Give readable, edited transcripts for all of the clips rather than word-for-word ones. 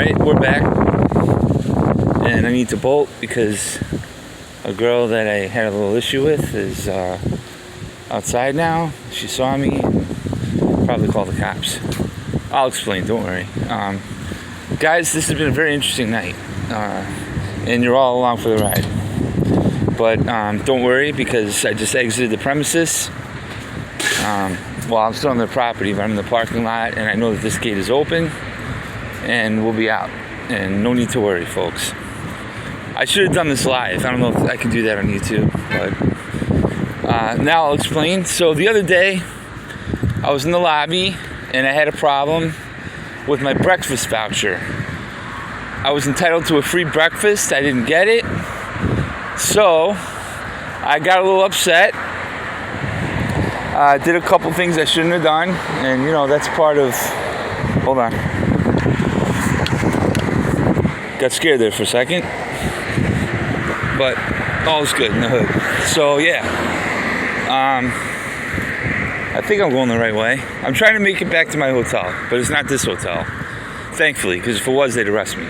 Alright, we're back. And I need to bolt because a girl that I had a little issue with is outside now. She saw me and probably called the cops. I'll explain, don't worry. Guys, this has been a very interesting night. And you're all along for the ride. But don't worry because I just exited the premises. Well, I'm still on the property, but I'm in the parking lot and I know that this gate is open and we'll be out. And no need to worry, folks. I should have done this live. I don't know if I can do that on YouTube, but now I'll explain. So the other day, I was in the lobby and I had a problem with my breakfast voucher. I was entitled to a free breakfast. I didn't get it. So I got a little upset. Did a couple things I shouldn't have done. And, you know, that's part of... Hold on. Got scared there for a second. But all's good in the hood. So, yeah. I think I'm going the right way. I'm trying to make it back to my hotel. But it's not this hotel. Thankfully. Because if it was, they'd arrest me.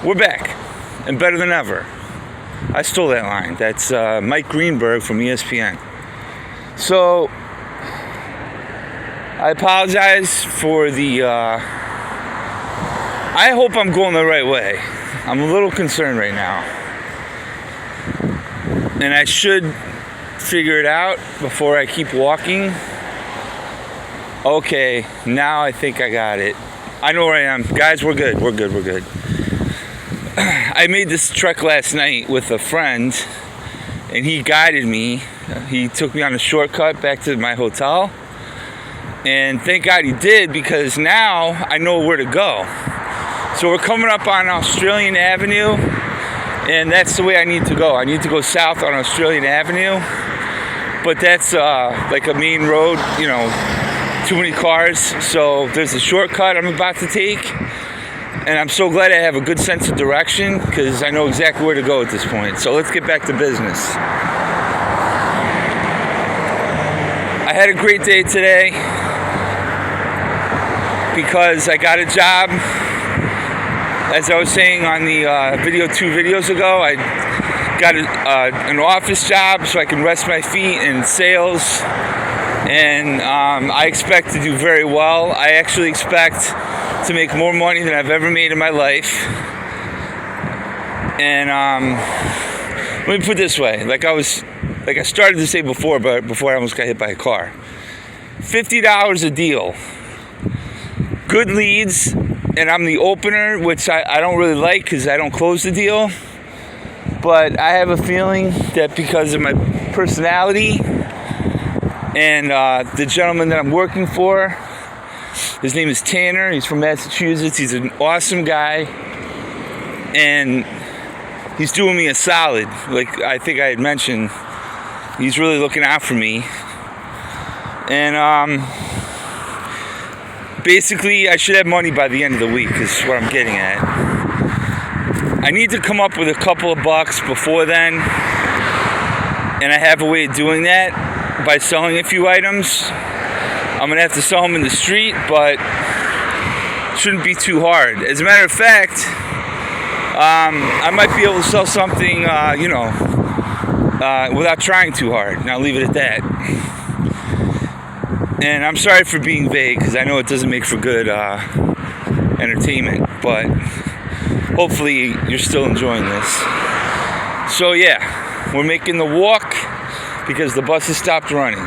We're back. And better than ever. I stole that line. That's Mike Greenberg from ESPN. So, I apologize for the... I hope I'm going the right way. I'm a little concerned right now. And I should figure it out before I keep walking. Okay, now I think I got it. I know where I am. Guys, we're good. We're good. I made this trek last night with a friend, and he guided me. He took me on a shortcut back to my hotel. And thank God he did, because now I know where to go. So we're coming up on Australian Avenue, and that's the way I need to go. I need to go south on Australian Avenue, but that's like a main road, you know, too many cars. So there's a shortcut I'm about to take, and I'm so glad I have a good sense of direction because I know exactly where to go at this point. So let's get back to business. I had a great day today because I got a job. As I was saying on the video 2 videos ago, I got an office job so I can rest my feet in sales, and I expect to do very well. I actually expect to make more money than I've ever made in my life. And let me put it this way, like I started to say before, but before I almost got hit by a car. $50 a deal. Good leads. And I'm the opener, which I don't really like because I don't close the deal. But I have a feeling that because of my personality and the gentleman that I'm working for, his name is Tanner. He's from Massachusetts. He's an awesome guy. And he's doing me a solid. Like I think I had mentioned, he's really looking out for me. And basically, I should have money by the end of the week is what I'm getting at. I need to come up with a couple of bucks before then. And I have a way of doing that by selling a few items. I'm going to have to sell them in the street, but it shouldn't be too hard. As a matter of fact, I might be able to sell something, without trying too hard. And I'll leave it at that. And I'm sorry for being vague, because I know it doesn't make for good entertainment, but hopefully you're still enjoying this. So yeah, we're making the walk because the bus has stopped running.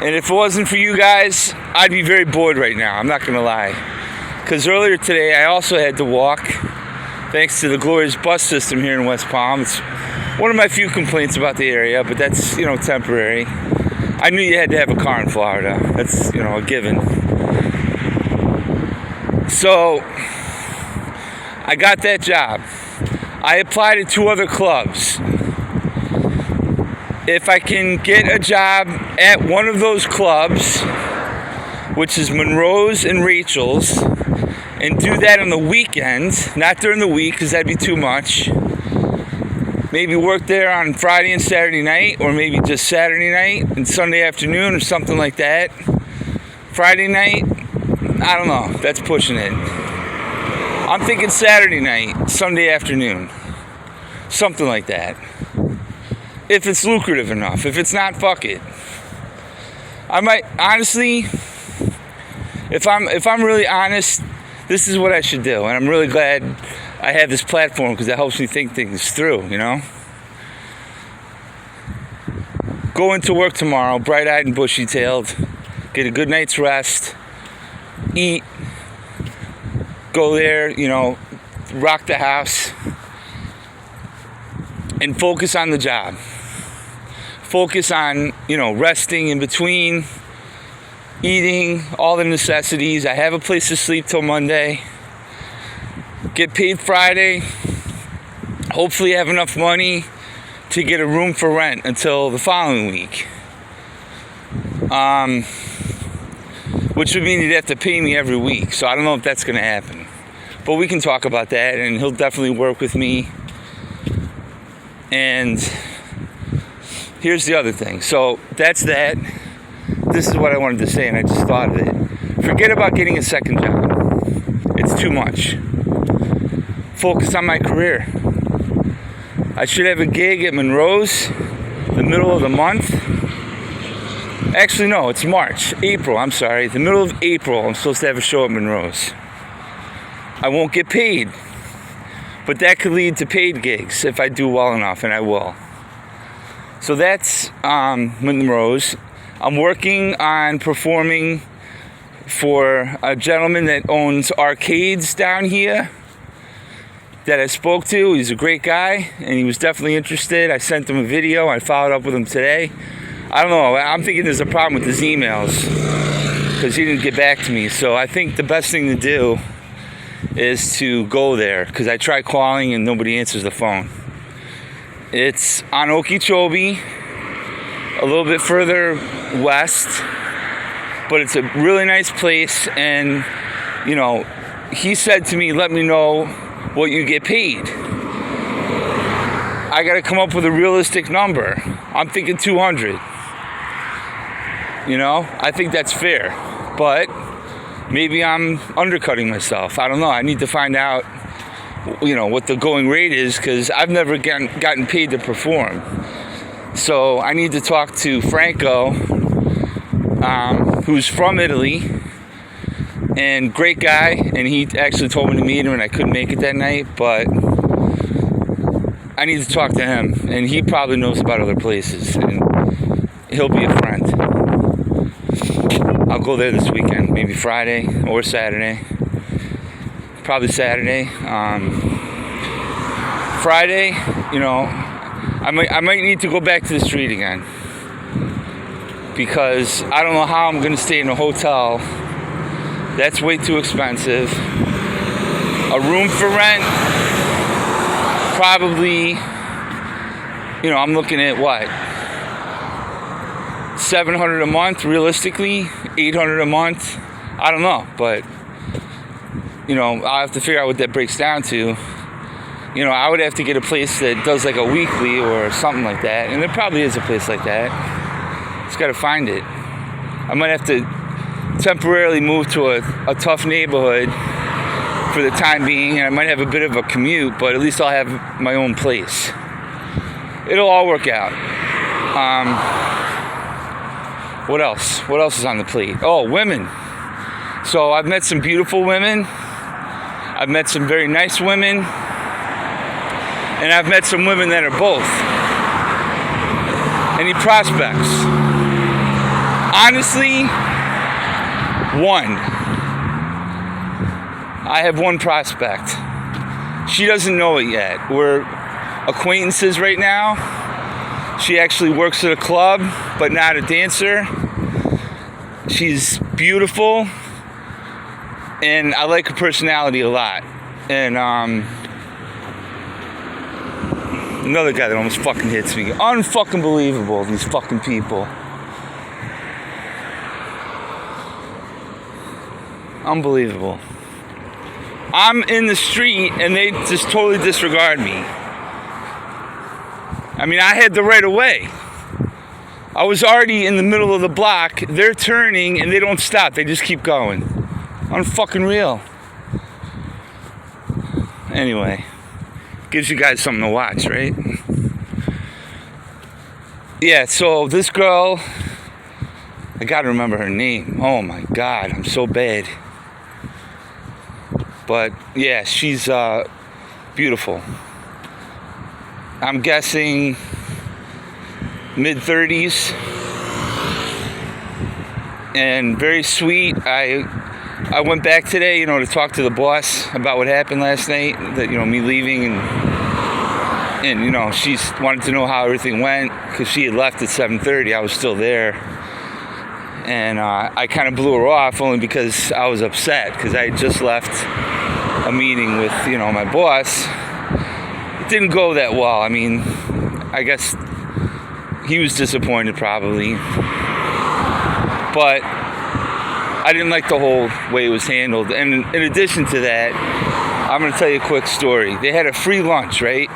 And if it wasn't for you guys, I'd be very bored right now, I'm not going to lie. Because earlier today, I also had to walk, thanks to the glorious bus system here in West Palm. It's one of my few complaints about the area, but that's, temporary. I knew you had to have a car in Florida. That's, a given. So, I got that job. I applied to 2 other clubs. If I can get a job at one of those clubs, which is Monroe's and Rachel's, and do that on the weekend, not during the week, because that'd be too much. Maybe work there on Friday and Saturday night, or maybe just Saturday night and Sunday afternoon or something like that. Friday night, I don't know. That's pushing it. I'm thinking Saturday night, Sunday afternoon. Something like that. If it's lucrative enough. If it's not, fuck it. I might, honestly, if I'm really honest, this is what I should do. And I'm really glad I have this platform because it helps me think things through, you know? Go into work tomorrow, bright-eyed and bushy-tailed. Get a good night's rest. Eat. Go there, you know, rock the house. And focus on the job. Focus on, you know, resting in between. Eating, all the necessities. I have a place to sleep till Monday. Get paid Friday. Hopefully have enough money to get a room for rent until the following week. Which would mean he'd have to pay me every week. So I don't know if that's going to happen. But we can talk about that, and he'll definitely work with me. And here's the other thing. So that's that. This is what I wanted to say, and I just thought of it. Forget about getting a second job. It's too much. Focus on my career. I should have a gig at Monroe's the middle of the month. Actually, no, it's March. April, I'm sorry. The middle of April, I'm supposed to have a show at Monroe's. I won't get paid. But that could lead to paid gigs if I do well enough, and I will. So that's Monroe's. I'm working on performing for a gentleman that owns arcades down here that I spoke to. He's a great guy, and he was definitely interested. I sent him a video. I followed up with him today. I don't know. I'm thinking there's a problem with his emails because he didn't get back to me. So I think the best thing to do is to go there because I tried calling and nobody answers the phone. It's on Okeechobee, a little bit further west, but it's a really nice place. And, you know, he said to me, let me know what you get paid. I got to come up with a realistic number. I'm thinking 200. You know, I think that's fair, but maybe I'm undercutting myself. I don't know. I need to find out, you know, what the going rate is because I've never gotten paid to perform. So I need to talk to Franco, who's from Italy, and great guy. And he actually told me to meet him, and I couldn't make it that night. But I need to talk to him, and he probably knows about other places, and he'll be a friend. I'll go there this weekend, maybe Friday or Saturday. Probably Saturday. Friday, you know, I might need to go back to the street again because I don't know how I'm going to stay in a hotel. That's way too expensive. A room for rent, probably, you know, I'm looking at what? $700 a month, realistically, $800 a month. I don't know, but you know, I'll have to figure out what that breaks down to. You know, I would have to get a place that does like a weekly or something like that, and there probably is a place like that. Just got to find it. I might have to temporarily move to a tough neighborhood for the time being, and I might have a bit of a commute, but at least I'll have my own place. It'll all work out. What else? What else is on the plate? Oh, women. So I've met some beautiful women. I've met some very nice women. And I've met some women that are both. Any prospects? Honestly, one. I have one prospect. She doesn't know it yet. We're acquaintances right now. She actually works at a club, but not a dancer. She's beautiful, and I like her personality a lot. And another guy that almost fucking hits me. Unfucking believable, these fucking people. Unbelievable. I'm in the street and they just totally disregard me. I mean, I had the right of way. I was already in the middle of the block. They're turning and they don't stop. They just keep going. Unfucking real. Anyway, gives you guys something to watch, right? Yeah, so this girl, I gotta remember her name. Oh my God, I'm so bad. But yeah, she's beautiful. I'm guessing mid-30s, and very sweet. I went back today, to talk to the boss about what happened last night, that, me leaving, and she wanted to know how everything went, because she had left at 7:30. I was still there, and I kind of blew her off only because I was upset, because I had just left a meeting with, my boss. It didn't go that well. I mean, I guess he was disappointed probably, but I didn't like the whole way it was handled. And in addition to that, I'm going to tell you a quick story. They had a free lunch, right?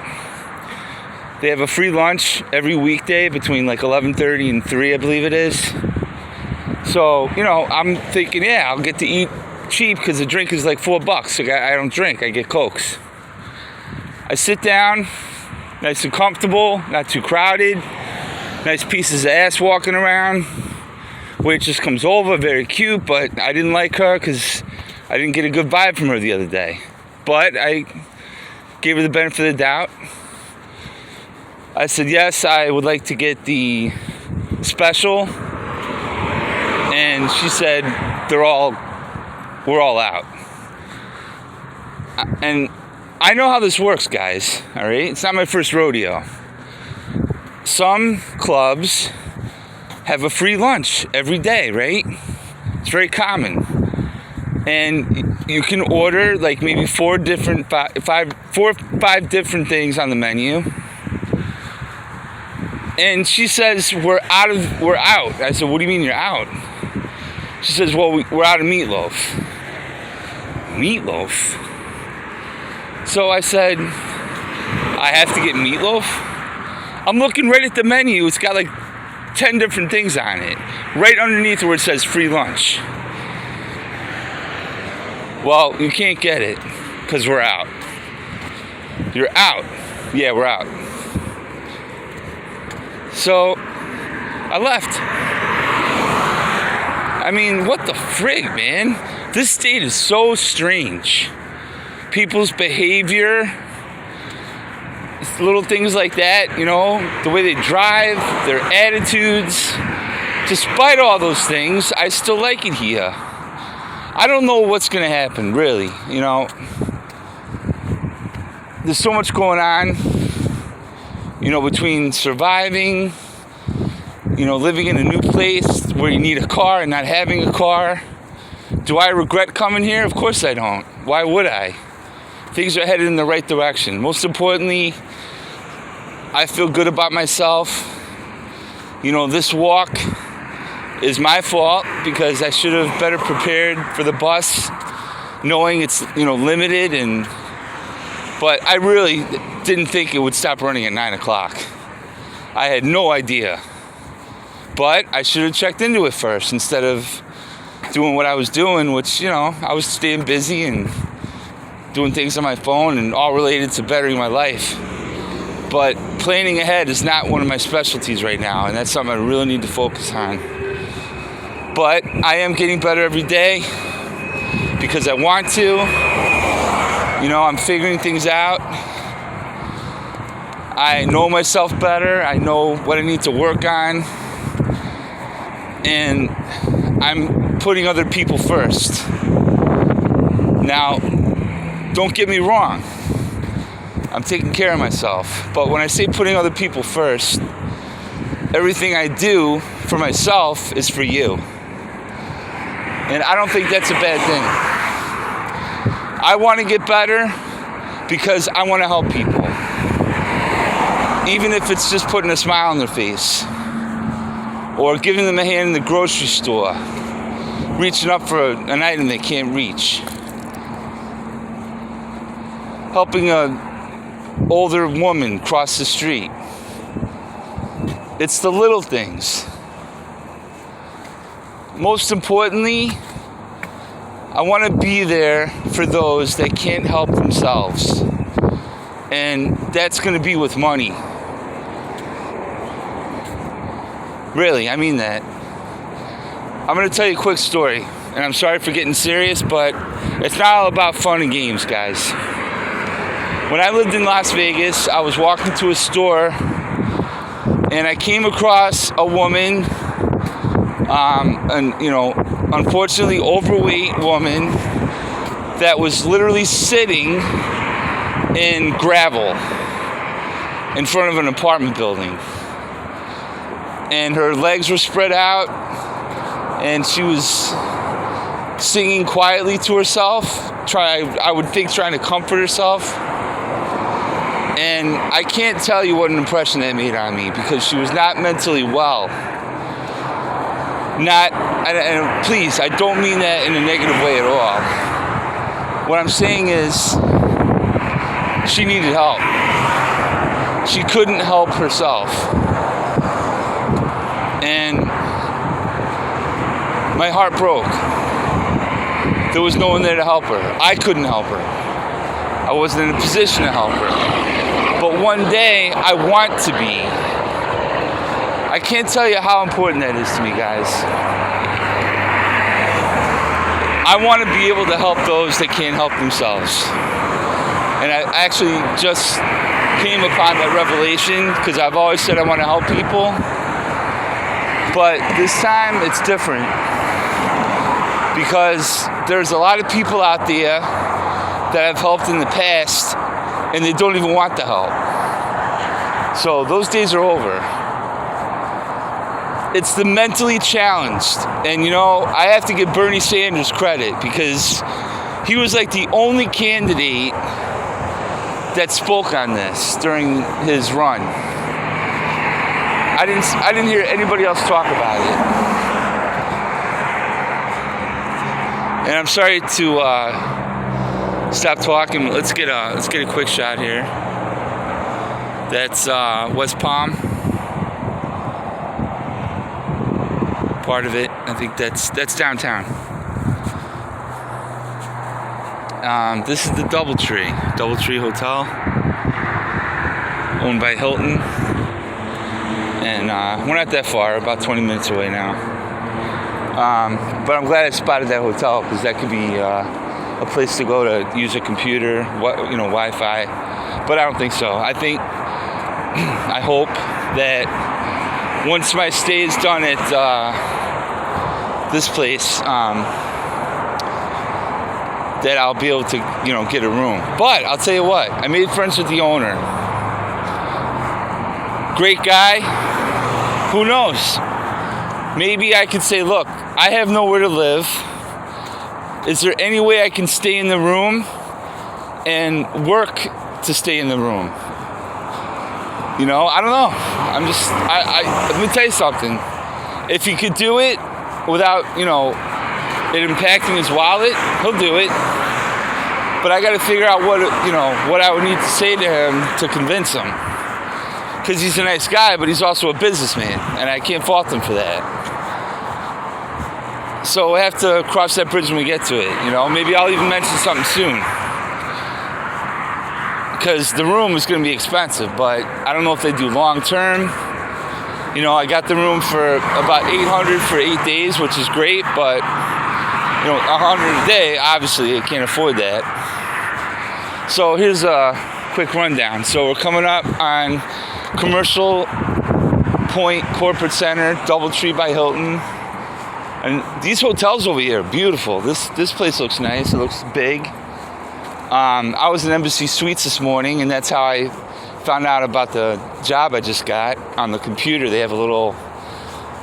They have a free lunch every weekday between like 11:30 and 3, I believe it is. So, I'm thinking, yeah, I'll get to eat cheap because the drink is like $4. So I don't drink, I get Cokes. I sit down, nice and comfortable, not too crowded. Nice pieces of ass walking around. Waitress comes over, very cute, but I didn't like her because I didn't get a good vibe from her the other day. But I gave her the benefit of the doubt. I said, yes, I would like to get the special. And she said, we're all out. And I know how this works, guys, all right? It's not my first rodeo. Some clubs have a free lunch every day, right? It's very common. And you can order like maybe 4 or 5 different things on the menu. And she says, we're out. I said, what do you mean you're out? She says, well, we're out of meatloaf. Meatloaf? So I said, I have to get meatloaf? I'm looking right at the menu. It's got like 10 different things on it. Right underneath where it says free lunch. Well, you can't get it because we're out. You're out. Yeah, we're out. So I left. I mean, what the frig, man? This state is so strange. People's behavior, little things like that, the way they drive, their attitudes. Despite all those things, I still like it here. I don't know what's going to happen, really. There's so much going on, between surviving, living in a new place where you need a car and not having a car. Do I regret coming here? Of course I don't. Why would I? Things are headed in the right direction. Most importantly, I feel good about myself. This walk is my fault because I should have better prepared for the bus, knowing it's, limited. But I really didn't think it would stop running at 9 o'clock. I had no idea. But I should have checked into it first instead of doing what I was doing, which, I was staying busy and doing things on my phone and all related to bettering my life. But planning ahead is not one of my specialties right now, and that's something I really need to focus on. But I am getting better every day because I want to. I'm figuring things out. I know myself better. I know what I need to work on. And I'm putting other people first. Now, don't get me wrong. I'm taking care of myself. But when I say putting other people first, everything I do for myself is for you. And I don't think that's a bad thing. I want to get better because I want to help people. Even if it's just putting a smile on their face. Or giving them a hand in the grocery store. Reaching up for an item they can't reach. Helping an older woman cross the street. It's the little things. Most importantly, I want to be there for those that can't help themselves. And that's going to be with money. Really, I mean that. I'm going to tell you a quick story. And I'm sorry for getting serious, but it's not all about fun and games, guys. When I lived in Las Vegas, I was walking to a store and I came across a woman, unfortunately overweight woman that was literally sitting in gravel in front of an apartment building. And her legs were spread out and she was singing quietly to herself, I would think trying to comfort herself. And I can't tell you what an impression that made on me because she was not mentally well. And please, I don't mean that in a negative way at all. What I'm saying is she needed help. She couldn't help herself. And my heart broke. There was no one there to help her. I couldn't help her. I wasn't in a position to help her. But one day, I want to be. I can't tell you how important that is to me, guys. I want to be able to help those that can't help themselves. And I actually just came upon that revelation because I've always said I want to help people. But this time, it's different. Because there's a lot of people out there that I've helped in the past and they don't even want the help. So those days are over. It's the mentally challenged. And I have to give Bernie Sanders credit because he was like the only candidate that spoke on this during his run. I didn't hear anybody else talk about it. And I'm sorry to stop talking. Let's get a quick shot here. That's West Palm. Part of it. I think that's downtown. This is the DoubleTree Hotel, owned by Hilton. And we're not that far, about 20 minutes away now. But I'm glad I spotted that hotel because that could be a place to go to use a computer, Wi-Fi. But I don't think so. I hope that once my stay is done at this place, that I'll be able to, get a room. But I'll tell you what, I made friends with the owner. Great guy. Who knows? Maybe I could say, look, I have nowhere to live. Is there any way I can stay in the room and work to stay in the room? I don't know. Let me tell you something. If he could do it without, it impacting his wallet, he'll do it. But I got to figure out what I would need to say to him to convince him. Because he's a nice guy, but he's also a businessman, and I can't fault him for that. So we'll have to cross that bridge when we get to it, Maybe I'll even mention something soon. Because the room is going to be expensive, but I don't know if they do long term. I got the room for about $800 for 8 days, which is great, but, $100 a day, obviously, I can't afford that. So here's a quick rundown. So we're coming up on Commercial Point Corporate Center, DoubleTree by Hilton. And these hotels over here are beautiful. This place looks nice. It looks big. I was in Embassy Suites this morning, and that's how I found out about the job I just got. On the computer, they have a little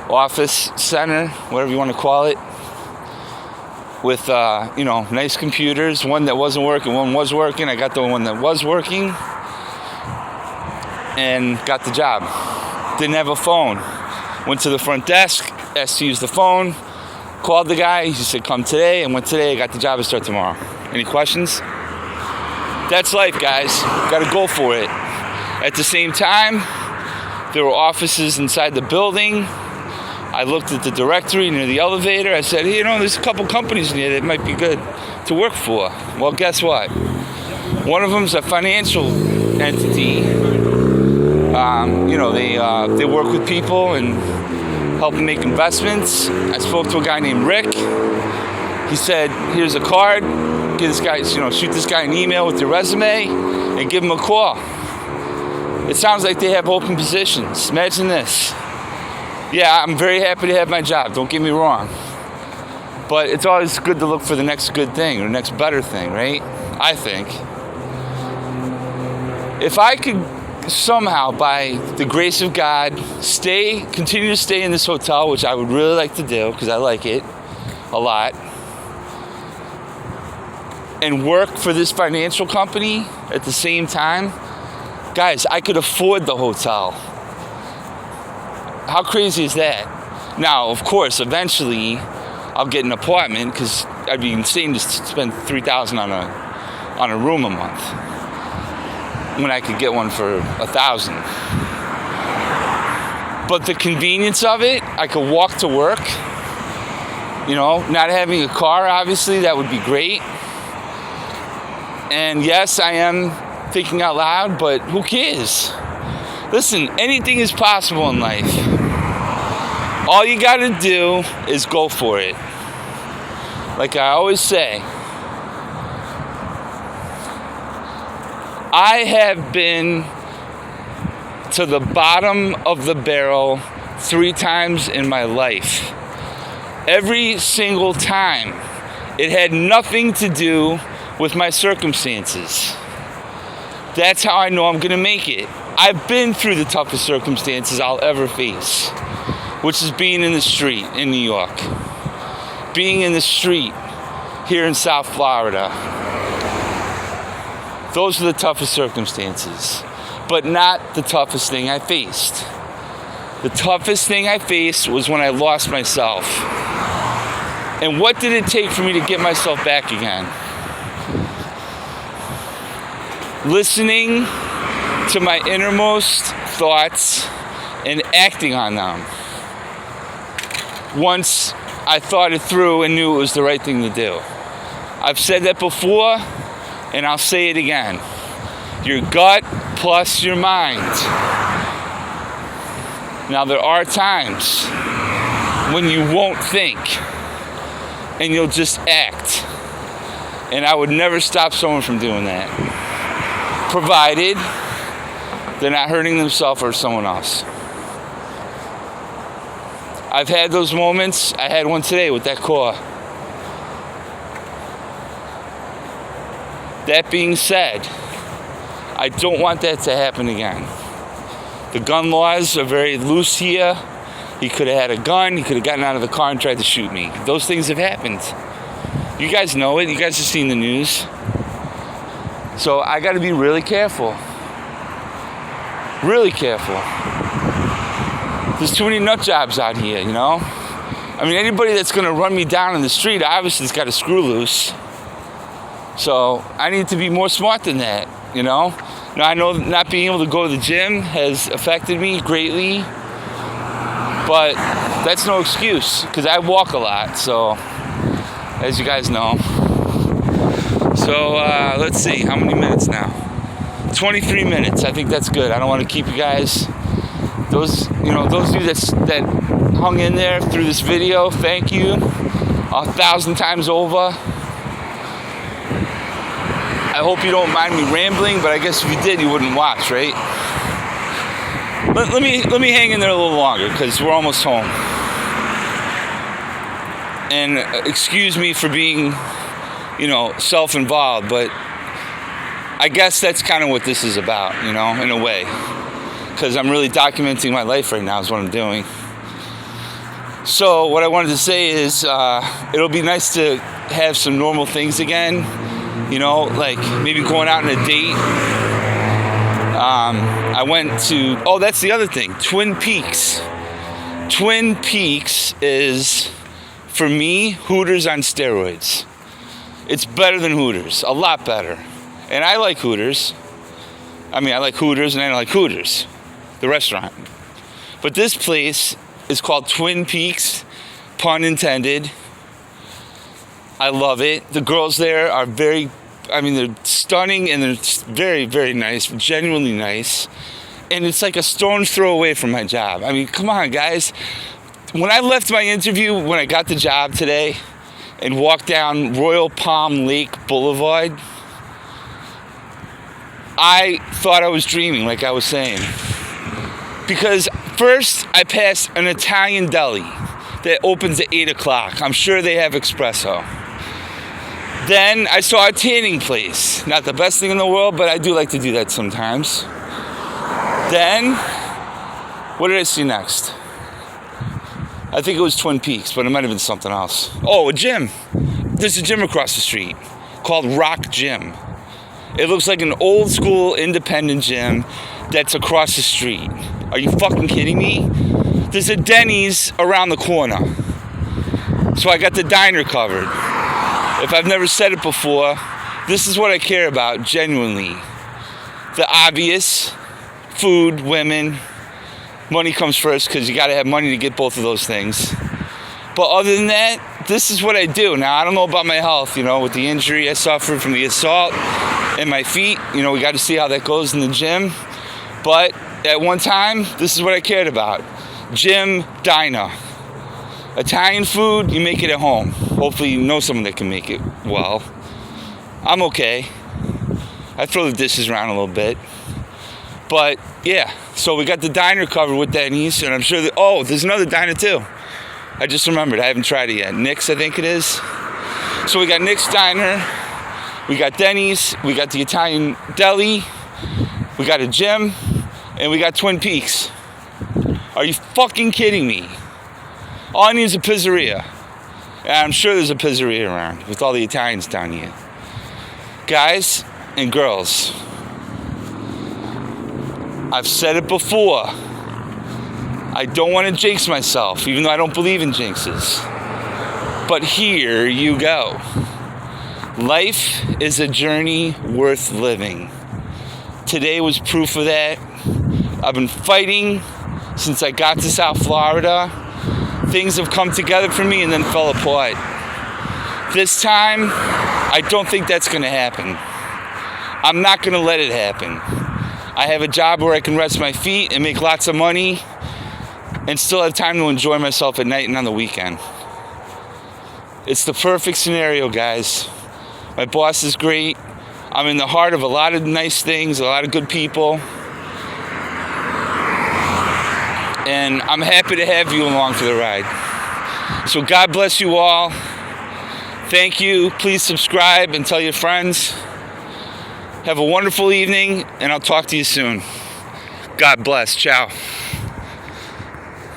office center, whatever you want to call it, with, nice computers. One that wasn't working, one was working. I got the one that was working and got the job. Didn't have a phone. Went to the front desk, asked to use the phone, called the guy. He said, come today. I went today. I got the job to start tomorrow. Any questions? That's life, guys. Got to go for it. At the same time, There were offices inside the building. I looked at the directory near the elevator. I said, hey, there's a couple companies in here that might be good to work for. Well, guess what? One of them's a financial entity. They work with people and help them make investments. I spoke to a guy named Rick. He said, here's a card. Give this guy, shoot this guy an email with your resume and give him a call. It sounds like they have open positions. Imagine this. Yeah, I'm very happy to have my job. Don't get me wrong. But it's always good to look for the next good thing or next better thing, right? I think. If I could somehow, by the grace of God, continue to stay in this hotel, which I would really like to do because I like it a lot, and work for this financial company at the same time, guys, I could afford the hotel. How crazy is that? Now, of course, eventually I'll get an apartment because I'd be insane to spend $3,000 on a room a month when I could get one for $1,000. But the convenience of it, I could walk to work. Not having a car, obviously, that would be great. And yes, I am thinking out loud, but who cares? Listen, anything is possible in life. All you gotta do is go for it. Like I always say, I have been to the bottom of the barrel 3 times in my life. Every single time, it had nothing to do with my circumstances. That's how I know I'm gonna make it. I've been through the toughest circumstances I'll ever face, which is being in the street in New York, being in the street here in South Florida. Those are the toughest circumstances, but not the toughest thing I faced. The toughest thing I faced was when I lost myself. And what did it take for me to get myself back again? Listening to my innermost thoughts and acting on them. Once I thought it through and knew it was the right thing to do. I've said that before, and I'll say it again. Your gut plus your mind. Now, there are times when you won't think, and you'll just act. And I would never stop someone from doing that, provided they're not hurting themselves or someone else. I've had those moments. I had one today with that car. That being said, I don't want that to happen again. The gun laws are very loose here. He could have had a gun. He could have gotten out of the car and tried to shoot me. Those things have happened. You guys know it. You guys have seen the news. So I got to be really careful. Really careful. There's too many nut jobs out here, I mean, anybody that's going to run me down in the street obviously has got a screw loose. So I need to be more smart than that, Now, I know not being able to go to the gym has affected me greatly, but that's no excuse because I walk a lot, so as you guys know. So let's see, how many minutes now? 23 minutes. I think that's good. I don't want to keep you guys. Those of you that hung in there through this video, thank you 1,000 times over. I hope you don't mind me rambling, but I guess if you did, you wouldn't watch, right? Let me hang in there a little longer because we're almost home. And excuse me for being, self-involved, but I guess that's kind of what this is about, in a way. Because I'm really documenting my life right now is what I'm doing. So what I wanted to say is it'll be nice to have some normal things again. Like maybe going out on a date. I went to, that's the other thing, Twin Peaks. Twin Peaks is, for me, Hooters on steroids. It's better than Hooters, a lot better. And I like Hooters. I mean, I like Hooters and I like Hooters, the restaurant. But this place is called Twin Peaks, pun intended. I love it. The girls there are they're stunning and they're very, very nice, genuinely nice. And it's like a stone's throw away from my job. I mean, come on, guys. When I left my interview, when I got the job today and walked down Royal Palm Lake Boulevard, I thought I was dreaming, like I was saying. Because first, I passed an Italian deli that opens at 8 o'clock. I'm sure they have espresso. Then I saw a tanning place. Not the best thing in the world, but I do like to do that sometimes. Then, what did I see next? I think it was Twin Peaks, but it might have been something else. Oh, a gym. There's a gym across the street called Rock Gym. It looks like an old school independent gym that's across the street. Are you fucking kidding me? There's a Denny's around the corner. So I got the diner covered. If I've never said it before, this is what I care about, genuinely. The obvious, food, women, money comes first because you got to have money to get both of those things. But other than that, this is what I do. Now, I don't know about my health, with the injury I suffered from the assault in my feet. We got to see how that goes in the gym. But at one time, this is what I cared about. Gym, diner. Italian food, you make it at home. Hopefully you know someone that can make it well. I'm okay. I throw the dishes around a little bit. But, yeah. So we got the diner covered with Denny's. And I'm sure there's another diner too. I just remembered. I haven't tried it yet. Nick's, I think it is. So we got Nick's Diner. We got Denny's. We got the Italian deli. We got a gym. And we got Twin Peaks. Are you fucking kidding me? All I need is a pizzeria. And I'm sure there's a pizzeria around with all the Italians down here. Guys and girls, I've said it before. I don't want to jinx myself, even though I don't believe in jinxes. But here you go. Life is a journey worth living. Today was proof of that. I've been fighting since I got to South Florida. Things have come together for me and then fell apart. This time, I don't think that's going to happen. I'm not going to let it happen. I have a job where I can rest my feet and make lots of money and still have time to enjoy myself at night and on the weekend. It's the perfect scenario, guys. My boss is great. I'm in the heart of a lot of nice things, a lot of good people. And I'm happy to have you along for the ride. So God bless you all. Thank you. Please subscribe and tell your friends. Have a wonderful evening, and I'll talk to you soon. God bless. Ciao.